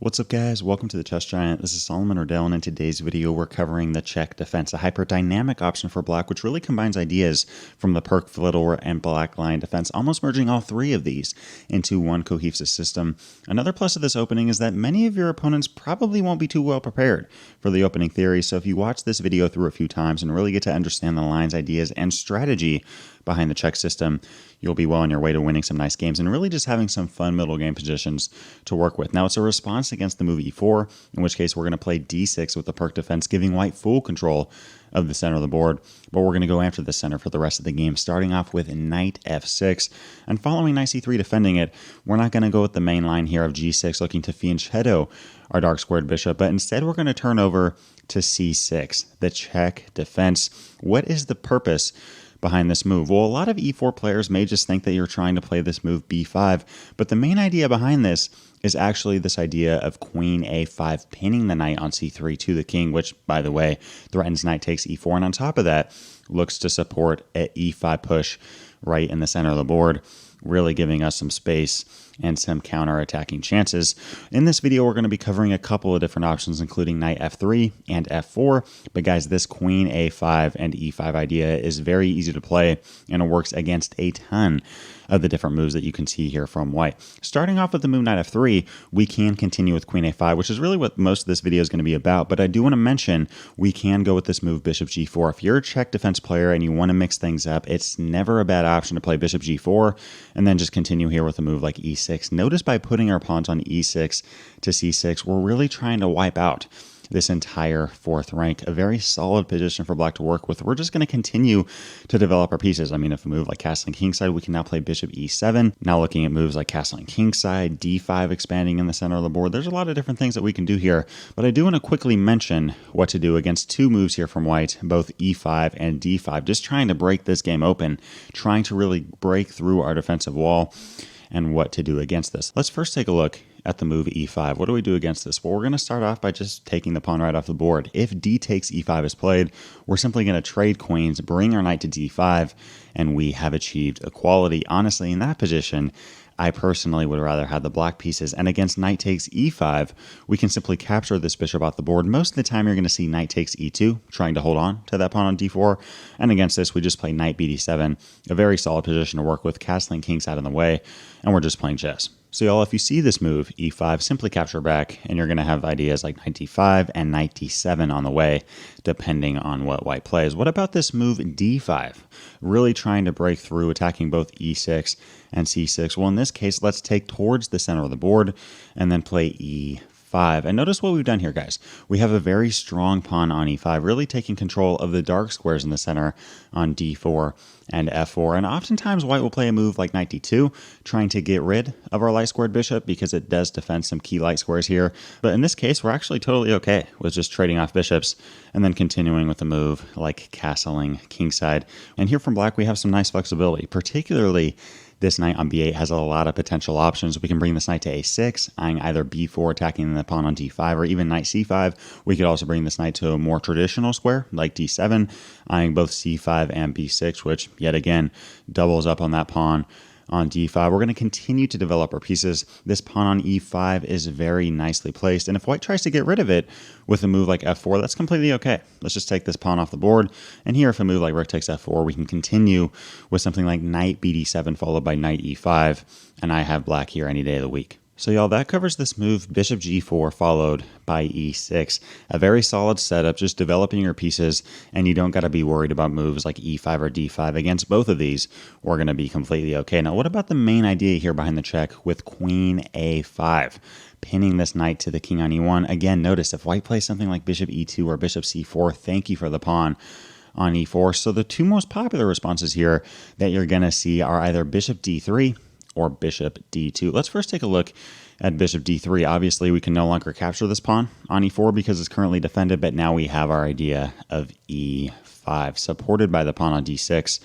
What's up guys, welcome to the Chess Giant. This is Solomon Ordell, and in today's video we're covering the Czech Defense, a hyper-dynamic option for black which really combines ideas from the Pirc, Philidor, and Black Lion Defense, almost merging all three of these into one cohesive system. Another plus of this opening is that many of your opponents probably won't be too well prepared for the opening theory, so if you watch this video through a few times and really get to understand the lines, ideas, and strategy behind the Czech system, you'll be well on your way to winning some nice games and really just having some fun middle game positions to work with. Now, it's a response against the move e4, in which case we're going to play d6 with the Pirc Defense, giving white full control of the center of the board, but we're going to go after the center for the rest of the game, starting off with knight f6, and following knight c3 defending it. We're not going to go with the main line here of g6 looking to fianchetto our dark squared bishop, but instead we're going to turn over to c6, the Czech Defense. What is the purpose behind this move? Well, a lot of e4 players may just think that you're trying to play this move b5, but the main idea behind this is actually this idea of queen a5, pinning the knight on c3 to the king, which, by the way, threatens knight takes e4, and on top of that, looks to support an e5 push right in the center of the board, really giving us some space and some counter-attacking chances. In this video, we're going to be covering a couple of different options, including knight f3 and f4. But guys, this queen a5 and e5 idea is very easy to play, and it works against a ton of the different moves that you can see here from white. Starting off with the move knight f3, we can continue with queen a5, which is really what most of this video is going to be about. But I do want to mention we can go with this move bishop g4. If you're a Czech defense player and you want to mix things up, it's never a bad option to play bishop g4 and then just continue here with a move like e6. Notice by putting our pawns on e6 to c6, we're really trying to wipe out this entire fourth rank. A very solid position for black to work with. We're just going to continue to develop our pieces. I mean, if we move like castling kingside, we can now play bishop e7. Now looking at moves like castling kingside, d5 expanding in the center of the board. There's a lot of different things that we can do here, but I do want to quickly mention what to do against two moves here from white, both e5 and d5, just trying to break this game open, trying to really break through our defensive wall, and what to do against this. Let's first take a look at the move e5. What do we do against this? Well, we're going to start off by just taking the pawn right off the board. If d takes e5 is played, we're simply going to trade queens, bring our knight to d5, and we have achieved equality. Honestly, in that position, I personally would rather have the black pieces, and against knight takes e5, we can simply capture this bishop off the board. Most of the time, you're going to see knight takes e2, trying to hold on to that pawn on d4, and against this, we just play knight bd7, a very solid position to work with, castling kingside in the way, and we're just playing chess. So y'all, if you see this move, e5, simply capture back, and you're going to have ideas like knight d5 and knight d7 on the way, depending on what white plays. What about this move d5? Really trying to break through, attacking both e6 and c6. Well, in this case, let's take towards the center of the board and then play e5. And notice what we've done here, guys. We have a very strong pawn on e5, really taking control of the dark squares in the center on d4 and f4. And oftentimes white will play a move like knight d2, trying to get rid of our light squared bishop because it does defend some key light squares here. But in this case, we're actually totally okay with just trading off bishops and then continuing with a move like castling kingside. And here from black, we have some nice flexibility, particularly this knight on b8 has a lot of potential options. We can bring this knight to a6, eyeing either b4, attacking the pawn on d5, or even knight c5. We could also bring this knight to a more traditional square, like d7, eyeing both c5 and b6, which, yet again, doubles up on that pawn on d5. We're going to continue to develop our pieces. This pawn on e5 is very nicely placed, and if white tries to get rid of it with a move like f4, that's completely okay. Let's just take this pawn off the board, and here if a move like rook takes f4, we can continue with something like knight bd7 followed by knight e5, and I have black here any day of the week. So y'all, that covers this move, bishop g4 followed by e6. A very solid setup, just developing your pieces, and you don't got to be worried about moves like e5 or d5. Against both of these, we're going to be completely okay. Now, what about the main idea here behind the check with queen a5? Pinning this knight to the king on e1. Again, notice if white plays something like bishop e2 or bishop c4, thank you for the pawn on e4. So the two most popular responses here that you're going to see are either bishop d3 or bishop d2. Let's first take a look at bishop d3. Obviously, we can no longer capture this pawn on e4 because it's currently defended, but now we have our idea of e5, supported by the pawn on d6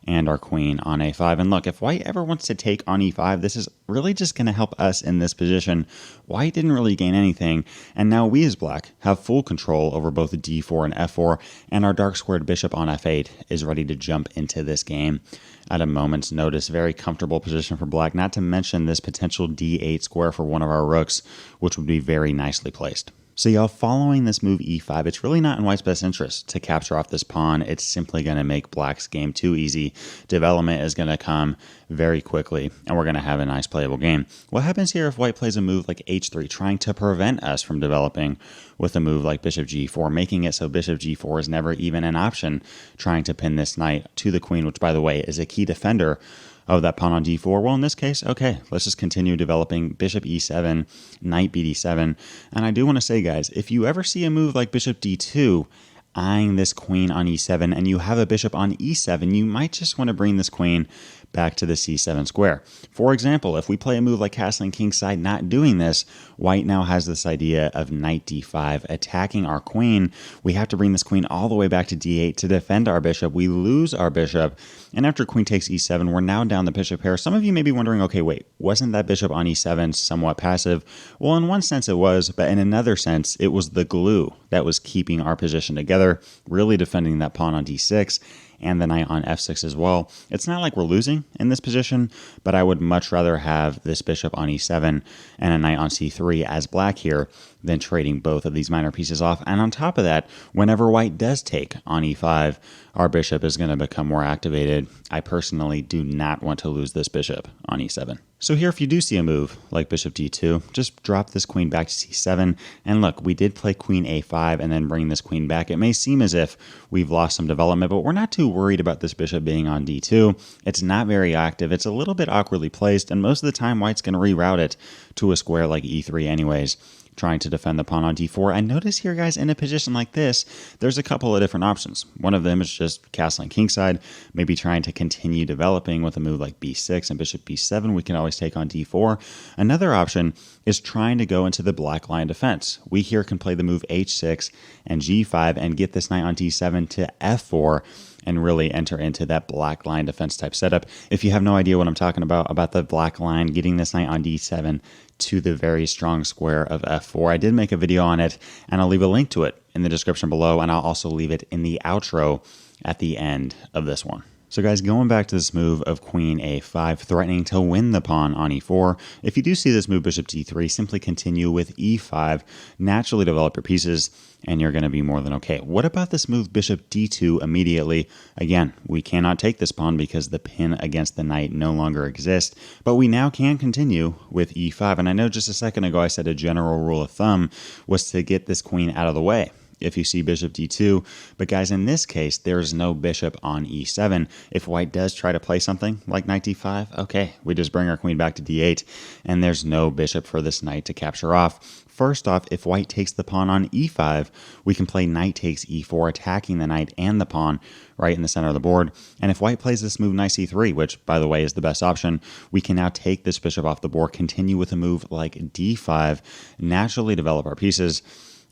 and our queen on a5. And look, if white ever wants to take on e5, this is really just going to help us in this position. White didn't really gain anything, and now we as black have full control over both d4 and f4, and our dark squared bishop on f8 is ready to jump into this game at a moment's notice. Very comfortable position for black, not to mention this potential d8 square for one of our rooks, which would be very nicely placed. So y'all, following this move e5, it's really not in white's best interest to capture off this pawn. It's simply going to make black's game too easy. Development is going to come very quickly, and we're going to have a nice playable game. What happens here if white plays a move like h3, trying to prevent us from developing with a move like bishop g4, making it so bishop g4 is never even an option, trying to pin this knight to the queen, which, by the way, is a key defender of that pawn on d4? Well, in this case, okay, let's just continue developing bishop e7, knight bd7. And I do want to say, guys, if you ever see a move like bishop d2, eyeing this queen on e7, and you have a bishop on e7, you might just want to bring this queen back to the c7 square. For example, if we play a move like castling kingside, not doing this, white now has this idea of knight d5 attacking our queen. We have to bring this queen all the way back to d8 to defend our bishop. We lose our bishop, and after queen takes e7, we're now down the bishop pair. Some of you may be wondering, okay, wait, wasn't that bishop on e7 somewhat passive? Well, in one sense it was, but in another sense, it was the glue that was keeping our position together, really defending that pawn on d6 and the knight on f6 as well. It's not like we're losing in this position, but I would much rather have this bishop on e7 and a knight on c3 as black here than trading both of these minor pieces off. And on top of that, whenever white does take on e5, our bishop is going to become more activated. I personally do not want to lose this bishop on e7. So here, if you do see a move like bishop d2, just drop this queen back to c7. And look, we did play queen a5 and then bring this queen back. It may seem as if we've lost some development, but we're not too worried about this bishop being on d2. It's not very active. It's a little bit awkwardly placed, and most of the time white's going to reroute it to a square like e3 anyways, trying to defend the pawn on d4. And notice here, guys, in a position like this, there's a couple of different options. One of them is just castling kingside, maybe trying to continue developing with a move like b6 and bishop b7. We can always take on d4. Another option is trying to go into the black line defense. We here can play the move h6 and g5 and get this knight on d7 to f4 and really enter into that black line defense type setup. If you have no idea what I'm talking about the black line, getting this knight on d7 to the very strong square of f4, I did make a video on it, and I'll leave a link to it in the description below, and I'll also leave it in the outro at the end of this one. So guys, going back to this move of queen a5, threatening to win the pawn on e4, if you do see this move bishop d3, simply continue with e5, naturally develop your pieces, and you're going to be more than okay. What about this move bishop d2 immediately? Again, we cannot take this pawn because the pin against the knight no longer exists, but we now can continue with e5. And I know just a second ago I said a general rule of thumb was to get this queen out of the way if you see bishop d2, but guys, in this case, there's no bishop on e7. If white does try to play something like knight d5, okay, we just bring our queen back to d8, and there's no bishop for this knight to capture off. First off, if white takes the pawn on e5, we can play knight takes e4, attacking the knight and the pawn right in the center of the board. And if white plays this move knight c3, which, by the way, is the best option, we can now take this bishop off the board, continue with a move like d5, naturally develop our pieces.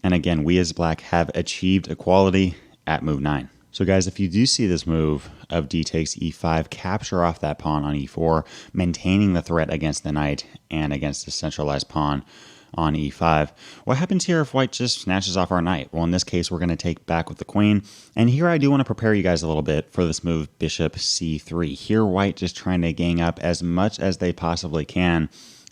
And again, we as black have achieved equality at move 9. So guys, if you do see this move of d takes e5, capture off that pawn on e4, maintaining the threat against the knight and against the centralized pawn on e5. What happens here if white just snatches off our knight? Well, in this case, we're going to take back with the queen. And here I do want to prepare you guys a little bit for this move bishop c3. Here, white just trying to gang up as much as they possibly can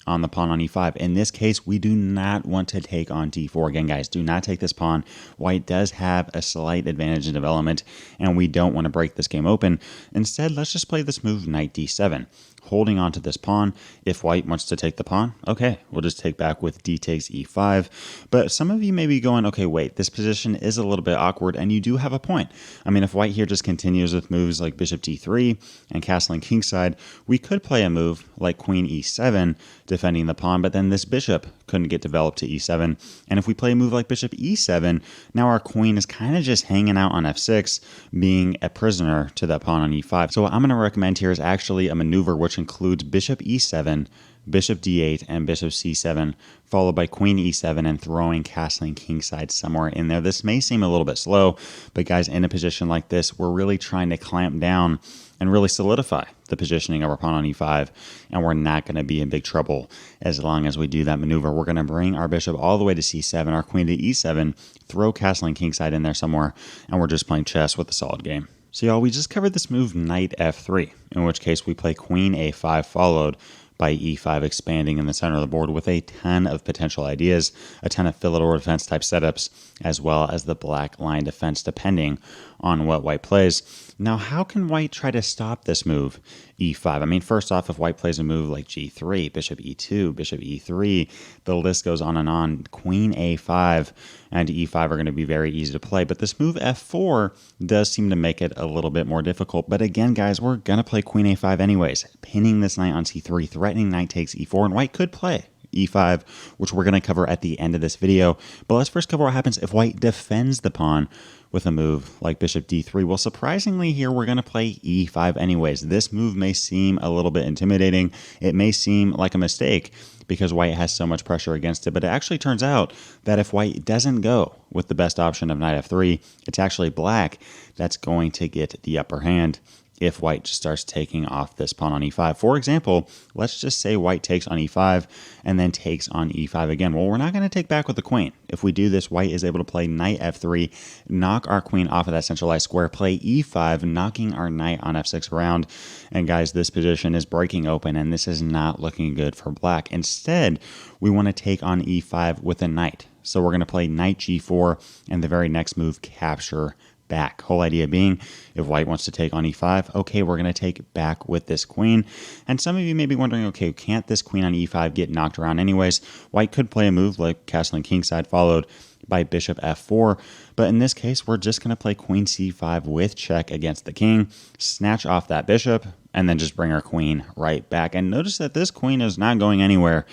on the pawn on e5. In this case, we do not want to take on d4. Again, guys, do not take this pawn. White does have a slight advantage in development, and we don't want to break this game open. Instead, let's just play this move knight d7. Holding on to this pawn. If white wants to take the pawn, okay, we'll just take back with d takes e5. But some of you may be going, okay, wait, this position is a little bit awkward, and you do have a point. I mean, if white here just continues with moves like bishop d3 and castling kingside, we could play a move like queen e7, defending the pawn, but then this bishop couldn't get developed to e7. And if we play a move like bishop e7, now our queen is kind of just hanging out on f6, being a prisoner to that pawn on e5. So what I'm going to recommend here is actually a maneuver which includes bishop e7, bishop d8 and bishop c7, followed by queen e7 and throwing castling kingside somewhere in there. This may seem a little bit slow, but guys, in a position like this, we're really trying to clamp down and really solidify the positioning of our pawn on e5, and we're not going to be in big trouble as long as we do that maneuver. We're going to bring our bishop all the way to c7, our queen to e7, throw castling kingside in there somewhere, and we're just playing chess with a solid game. So y'all, we just covered this move knight f3, in which case we play queen a5 followed by e5 expanding in the center of the board with a ton of potential ideas, a ton of Philidor defense type setups, as well as the black line defense depending on what white plays. Now, how can white try to stop this move, e5? I mean, first off, if white plays a move like g3, bishop e2, bishop e3, the list goes on and on. Queen a5 and e5 are going to be very easy to play, but this move f4 does seem to make it a little bit more difficult. But again, guys, we're going to play queen a5 anyways, pinning this knight on c3, threatening knight takes e4, and white could play e5, which we're going to cover at the end of this video. But let's first cover what happens if white defends the pawn with a move like bishop d3. Well, surprisingly here, we're going to play e5 anyways. This move may seem a little bit intimidating. It may seem like a mistake because white has so much pressure against it, but it actually turns out that if white doesn't go with the best option of knight f3, it's actually black that's going to get the upper hand if white just starts taking off this pawn on e5. For example, let's just say white takes on e5 and then takes on e5 again. Well, we're not going to take back with the queen. If we do this, white is able to play knight f3, knock our queen off of that centralized square, play e5, knocking our knight on f6 around. And guys, this position is breaking open, and this is not looking good for black. Instead, we want to take on e5 with a knight. So we're going to play knight g4, and the very next move, capture back. Whole idea being, if white wants to take on e5, okay, we're going to take back with this queen. And some of you may be wondering, okay, can't this queen on e5 get knocked around anyways? White could play a move like castling kingside followed by bishop f4, but in this case, we're just going to play queen c5 with check against the king, snatch off that bishop, and then just bring our queen right back. And notice that this queen is not going anywhere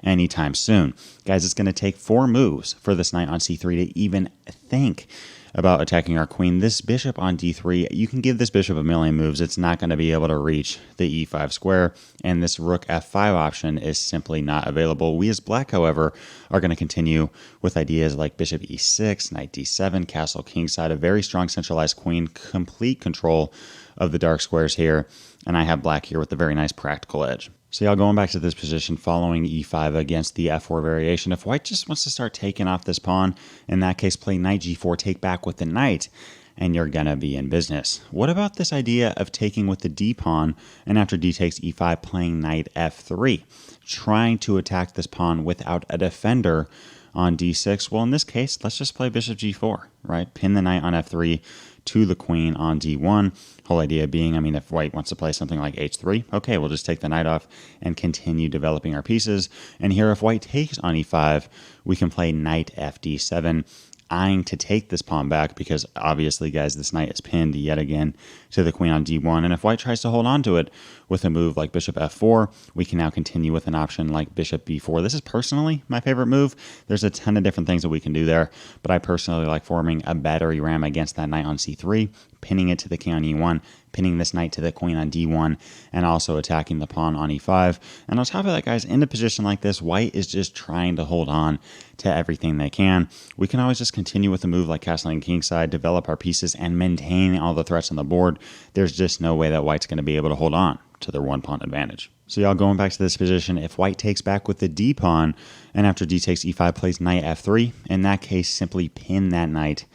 anytime soon. Guys, it's going to take 4 moves for this knight on c3 to even think about attacking our queen. This bishop on d3, you can give this bishop a million moves. It's not going to be able to reach the e5 square, and this rook f5 option is simply not available. We as black, however, are going to continue with ideas like bishop e6, knight d7, castle kingside, a very strong centralized queen, complete control of the dark squares here, and I have black here with a very nice practical edge. So y'all, going back to this position following e5 against the f4 variation, if white just wants to start taking off this pawn, in that case play knight g4, take back with the knight, and you're gonna be in business. What about this idea of taking with the d pawn, and after d takes e5, playing knight f3, trying to attack this pawn without a defender on d6? Well, in this case, let's just play bishop g4, right? Pin the knight on f3 to the queen on d1. Whole idea being, I mean, if white wants to play something like h3, okay, we'll just take the knight off and continue developing our pieces. And here, if white takes on e5, we can play knight fd7, eyeing to take this pawn back because obviously, guys, this knight is pinned yet again to the queen on d1. And if white tries to hold on to it with a move like bishop f4, we can now continue with an option like bishop b4. This is personally my favorite move. There's a ton of different things that we can do there, but I personally like forming a battery ram against that knight on c3, pinning it to the king on e1, pinning this knight to the queen on d1, and also attacking the pawn on e5. And on top of that, guys, in a position like this, white is just trying to hold on to everything they can. We can always just continue with a move like castling kingside, develop our pieces, and maintain all the threats on the board. There's just no way that white's going to be able to hold on to their 1 pawn advantage. So y'all, going back to this position, if white takes back with the d pawn, and after d takes e5, plays knight f3, in that case, simply pin that knight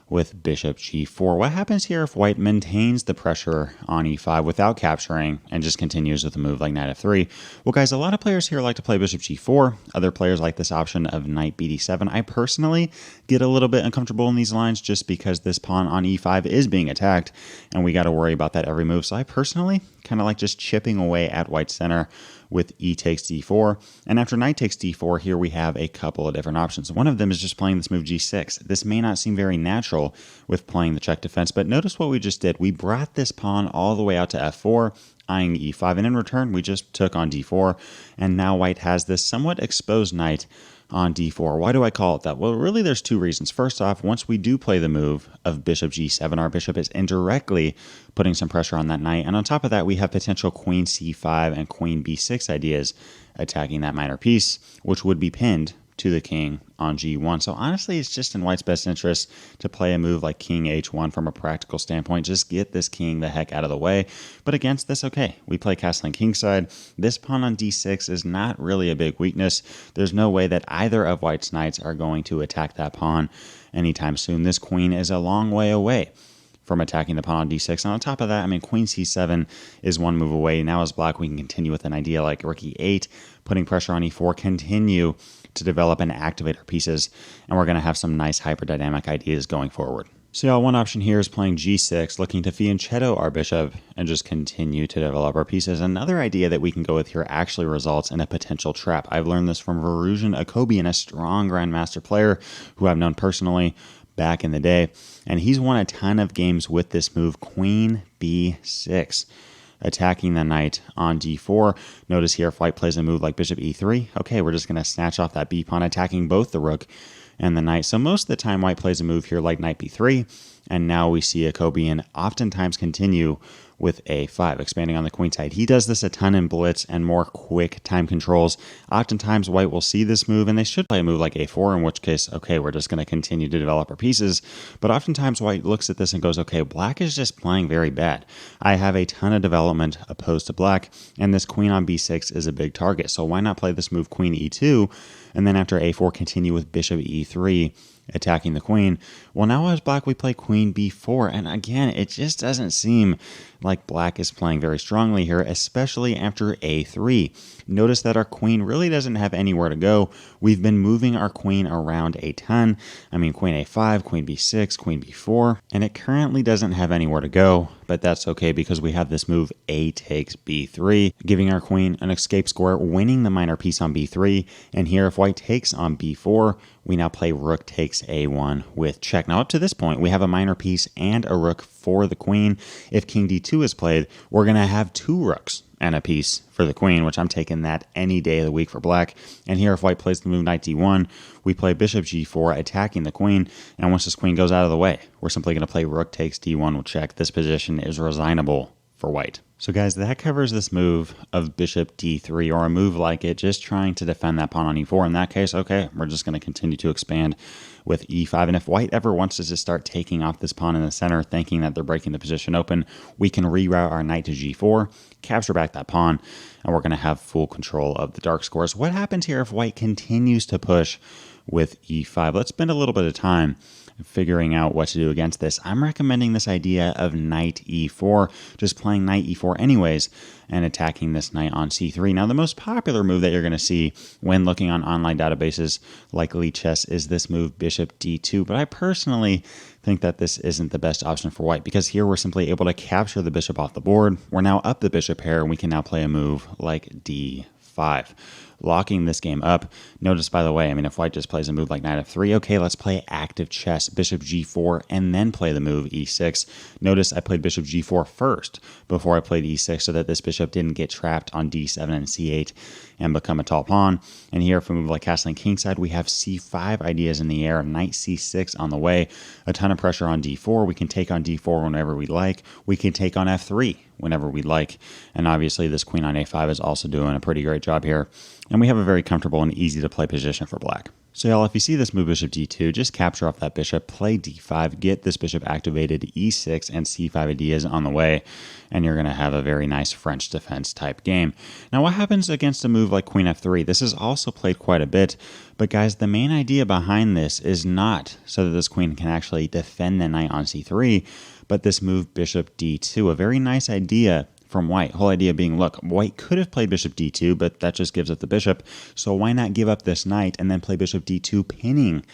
with bishop g4. What happens here if white maintains the pressure on e5 without capturing and just continues with a move like knight f3? Well, guys, a lot of players here like to play bishop g4. Other players like this option of knight bd7. I personally get a little bit uncomfortable in these lines just because this pawn on e5 is being attacked, and we got to worry about that every move. So I personally kind of like just chipping away at white's center with e takes d4. And after knight takes d4, here we have a couple of different options. One of them is just playing this move g6. This may not seem very natural with playing the Czech defense, but notice what we just did. We brought this pawn all the way out to f4, eyeing e5, and in return, we just took on d4, and now white has this somewhat exposed knight on d4. Why do I call it that? Well, really, there's 2 reasons. First off, once we do play the move of bishop g7, our bishop is indirectly putting some pressure on that knight. And on top of that, we have potential queen c5 and queen b6 ideas attacking that minor piece, which would be pinned to the king on g1. So honestly, it's just in white's best interest to play a move like king h1 from a practical standpoint. Just get this king the heck out of the way. But against this, okay, we play castling kingside. This pawn on d6 is not really a big weakness. There's no way that either of white's knights are going to attack that pawn anytime soon. This queen is a long way away from attacking the pawn on d6. And on top of that, I mean, queen c7 is one move away. Now as black, we can continue with an idea like rook e8, putting pressure on e4, continue to develop and activate our pieces, and we're going to have some nice hyperdynamic ideas going forward. So y'all, one option here is playing g6, looking to fianchetto our bishop and just continue to develop our pieces. Another idea that we can go with here actually results in a potential trap. I've learned this from Varujan Akobian, a strong grandmaster player who I've known personally back in the day, and he's won a ton of games with this move, queen b6, attacking the knight on d4. Notice here, if white plays a move like bishop e3, okay, we're just going to snatch off that b pawn, attacking both the rook and the knight. So most of the time, white plays a move here like knight b3, and now we see Akobian oftentimes continue with a5, expanding on the queen side. He does this a ton in blitz and more quick time controls. Oftentimes, white will see this move, and they should play a move like a4, in which case, okay, we're just going to continue to develop our pieces. But oftentimes, white looks at this and goes, okay, black is just playing very bad. I have a ton of development opposed to black, and this queen on b6 is a big target. So why not play this move queen e2, and then after a4, continue with bishop e3, attacking the queen. Well, now as black, we play queen b4, and again, it just doesn't seem like black is playing very strongly here, especially after a3. Notice that our queen really doesn't have anywhere to go. We've been moving our queen around a ton. I mean, queen a5, queen b6, queen b4, and it currently doesn't have anywhere to go, but that's okay because we have this move a takes b3, giving our queen an escape square, winning the minor piece on b3, and here if white takes on b4, we now play rook takes a1 with check. Now up to this point, we have a minor piece and a rook for the queen. If king d2 is played, we're going to have two rooks and a piece for the queen, which I'm taking that any day of the week for black. And here if white plays the move knight d1, we play bishop g4, attacking the queen, and once this queen goes out of the way, we're simply going to play rook takes d1 with check. This position is resignable for white. So guys, that covers this move of bishop d3, or a move like it, just trying to defend that pawn on e4. In that case, okay, we're just going to continue to expand with e5. And if white ever wants us to start taking off this pawn in the center, thinking that they're breaking the position open, we can reroute our knight to g4, capture back that pawn, and we're going to have full control of the dark squares. What happens here if white continues to push with e5? Let's spend a little bit of time figuring out what to do against this. I'm recommending this idea of knight e4, just playing knight e4 anyways, and attacking this knight on c3. Now, the most popular move that you're going to see when looking on online databases like Elite Chess is this move bishop d2, but I personally think that this isn't the best option for white, because here we're simply able to capture the bishop off the board. We're now up the bishop pair, and we can now play a move like d5. Locking this game up. Notice, by the way, I mean, if white just plays a move like knight f3, okay, let's play active chess, bishop g4, and then play the move e6. Notice I played bishop g4 first before I played e6 so that this bishop didn't get trapped on d7 and c8 and become a tall pawn. And here, if we move like castling kingside, we have c5 ideas in the air, knight c6 on the way, a ton of pressure on d4. We can take on d4 whenever we like. We can take on f3 whenever we'd like. And obviously, this queen on a5 is also doing a pretty great job here. And we have a very comfortable and easy to play position for black. So y'all, if you see this move bishop d2, just capture off that bishop, play d5, get this bishop activated, e6 and c5 ideas on the way, and you're going to have a very nice French defense type game. Now, what happens against a move like queen f3? This is also played quite a bit, but guys, the main idea behind this is not so that this queen can actually defend the knight on c3, but this move bishop d2, a very nice idea from white. Whole idea being, look, white could have played bishop d2, but that just gives up the bishop. So why not give up this knight and then play bishop d2, pinning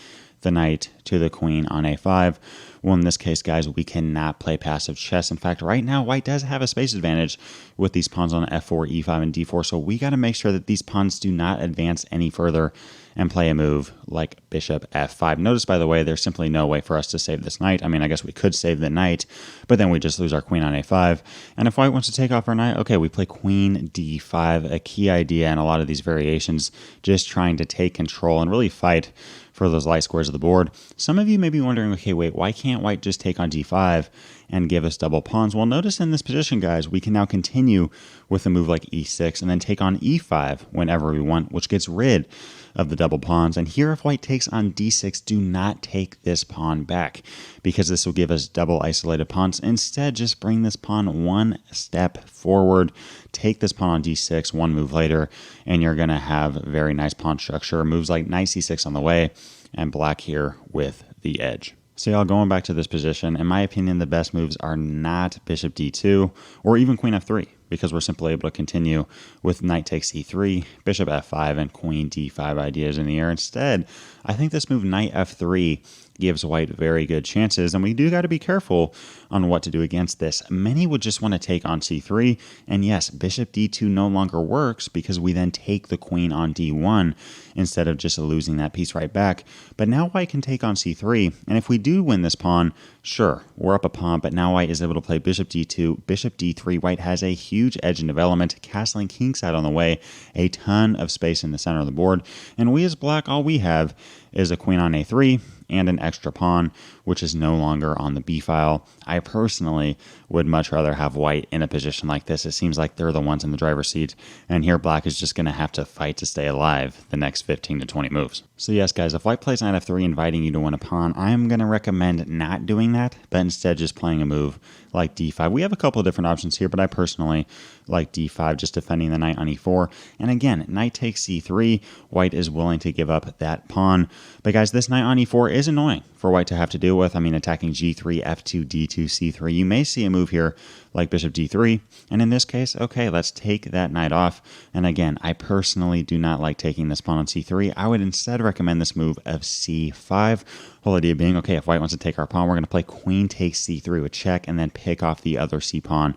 the knight to the queen on a5? Well, in this case, guys, we cannot play passive chess. In fact, right now, white does have a space advantage with these pawns on f4, e5, and d4. So we got to make sure that these pawns do not advance any further and play a move like bishop f5. Notice, by the way, there's simply no way for us to save this knight. I mean, I guess we could save the knight, but then we just lose our queen on a5. And if white wants to take off our knight, okay, we play queen d5, a key idea in a lot of these variations, just trying to take control and really fight for those light squares of the board. Some of you may be wondering, okay, wait, why can't white just take on d5 and give us double pawns? Well, notice in this position, guys, we can now continue with a move like e6 and then take on e5 whenever we want, which gets rid of the double pawns. And here, if white takes on d6, do not take this pawn back because this will give us double isolated pawns. Instead, just bring this pawn one step forward, take this pawn on d6 one move later, and you're going to have very nice pawn structure. Moves like knight c6 on the way, and black here with the edge. So y'all, going back to this position, in my opinion, the best moves are not bishop d2 or even queen f3 because we're simply able to continue with knight takes e3, bishop f5, and queen d5 ideas in the air. Instead, I think this move knight f3 gives white very good chances, and we do got to be careful on what to do against this. Many would just want to take on c3, and yes, bishop d2 no longer works because we then take the queen on d1 instead of just losing that piece right back. But now white can take on c3, and if we do win this pawn, sure, we're up a pawn, but now white is able to play bishop d2, bishop d3. White has a huge edge in development, castling kingside on the way, a ton of space in the center of the board, and we as black, all we have is a queen on a3 and an extra pawn, which is no longer on the b file. I personally would much rather have white in a position like this. It seems like they're the ones in the driver's seat, and here black is just going to have to fight to stay alive the next 15 to 20 moves. So yes, guys, if white plays knight f3 inviting you to win a pawn, I'm going to recommend not doing that, but instead just playing a move like d5. We have a couple of different options here, but I personally like d5, just defending the knight on e4. And again, knight takes c3. White is willing to give up that pawn. But guys, this knight on e4 is annoying for white to have to deal with. I mean, attacking g3, f2, d2, c3. You may see a move here like bishop d3. And in this case, okay, let's take that knight off. And again, I personally do not like taking this pawn on c3. I would instead recommend this move of c5. Whole idea being, okay, if white wants to take our pawn, we're going to play queen takes c3 with check and then pick off the other c pawn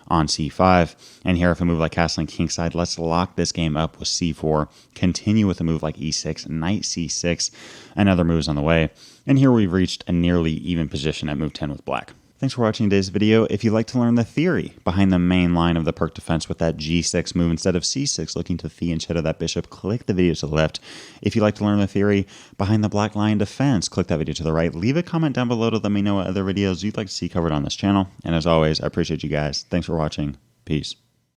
on c5. And here, if a move like castling kingside, let's lock this game up with c4, continue with a move like e6, knight c6, and other moves on the way. And here we've reached a nearly even position at move 10 with black. Thanks for watching today's video. If you'd like to learn the theory behind the main line of the Pirc defense with that g6 move instead of c6, looking to the and shadow that bishop, click the video to the left. If you'd like to learn the theory behind the black line defense, click that video to the right. Leave a comment down below to let me know what other videos you'd like to see covered on this channel. And as always, I appreciate you guys. Thanks for watching. Peace.